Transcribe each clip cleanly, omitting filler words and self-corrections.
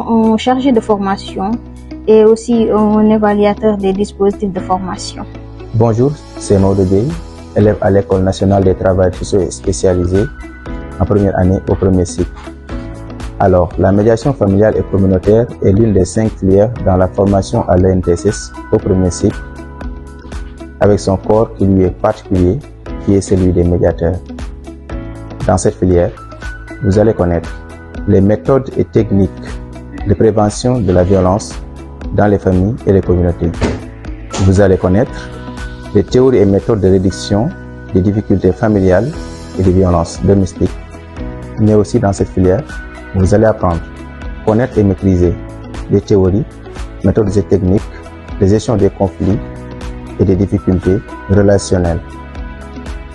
un chargé de formation et aussi un évaluateur des dispositifs de formation. Bonjour, c'est Maud Gueye, élève à l'École nationale des travailleurs sociaux et spécialisés en première année au premier cycle. Alors, la médiation familiale et communautaire est l'une des 5 filières dans la formation à l'ENTSS au premier cycle, avec son corps qui lui est particulier, qui est celui des médiateurs. Dans cette filière, vous allez connaître les méthodes et techniques de prévention de la violence dans les familles et les communautés. Vous allez connaître les théories et méthodes de réduction des difficultés familiales et des violences domestiques. Mais aussi dans cette filière, vous allez apprendre, connaître et maîtriser les théories, méthodes et techniques de gestion des conflits et des difficultés relationnelles.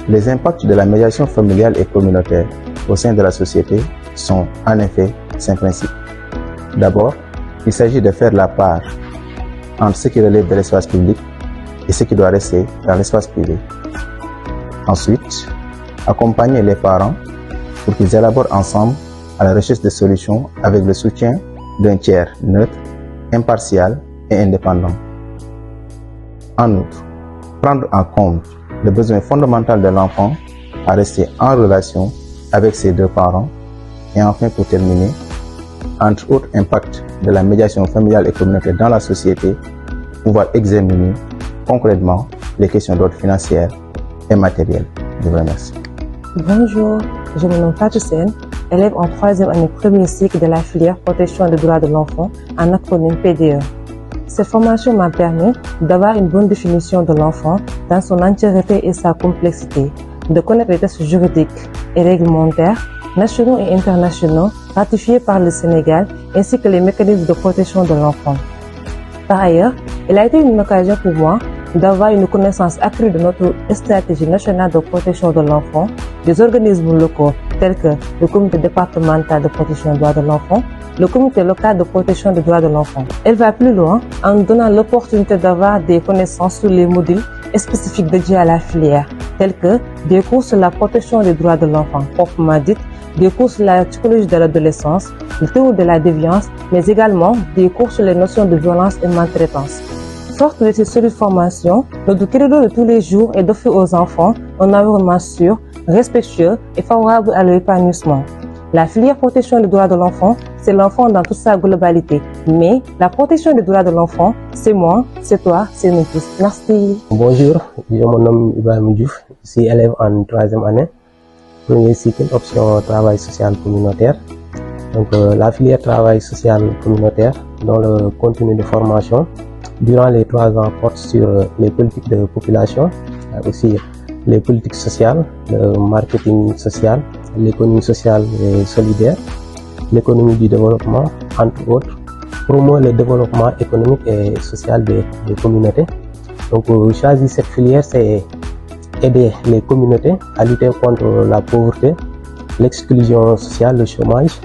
Les impacts de la médiation familiale et communautaire au sein de la société sont en effet 5 principes. D'abord, il s'agit de faire la part entre ce qui relève de l'espace public et ce qui doit rester dans l'espace privé. Ensuite, accompagner les parents pour qu'ils élaborent ensemble à la recherche de solutions avec le soutien d'un tiers neutre, impartial et indépendant. En outre, prendre en compte le besoin fondamental de l'enfant à rester en relation avec ses 2 parents. Et enfin, pour terminer, entre autres impacts de la médiation familiale et communautaire dans la société, pouvoir examiner concrètement les questions d'ordre financier et matériel. Je vous remercie. Bonjour, je me nomme Fatou Sène, élève en 3e année premier cycle de la filière protection des droits de l'enfant, en acronyme PDE. Cette formation m'a permis d'avoir une bonne définition de l'enfant dans son entièreté et sa complexité, de connaître les textes juridiques et réglementaires, nationaux et internationaux, ratifiés par le Sénégal, ainsi que les mécanismes de protection de l'enfant. Par ailleurs, il a été une occasion pour moi d'avoir une connaissance accrue de notre stratégie nationale de protection de l'enfant, des organismes locaux tels que le comité départemental de protection des droits de l'enfant, le comité local de protection des droits de l'enfant. Elle va plus loin en donnant l'opportunité d'avoir des connaissances sur les modules spécifiques dédiés à la filière, tels que des cours sur la protection des droits de l'enfant, proprement dite, des cours sur la psychologie de l'adolescence, le théorie de la déviance, mais également des cours sur les notions de violence et maltraitance. Forte de ces solides formations, notre credo de tous les jours est d'offrir aux enfants un environnement sûr, respectueux et favorable à leur épanouissement. La filière protection des droits de l'enfant, c'est l'enfant dans toute sa globalité. Mais la protection des droits de l'enfant, c'est moi, c'est toi, c'est nous tous. Merci. Bonjour, je me nomme Ibrahim Diouf, je suis élève en 3e année, premier cycle, option travail social communautaire. Donc la filière travail social communautaire, dont le contenu de formation, durant les 3 ans, porte sur les politiques de population, aussi les politiques sociales, le marketing social, l'économie sociale et solidaire, l'économie du développement, entre autres, promouvoir le développement économique et social des communautés. Donc, choisir cette filière, c'est aider les communautés à lutter contre la pauvreté, l'exclusion sociale, le chômage,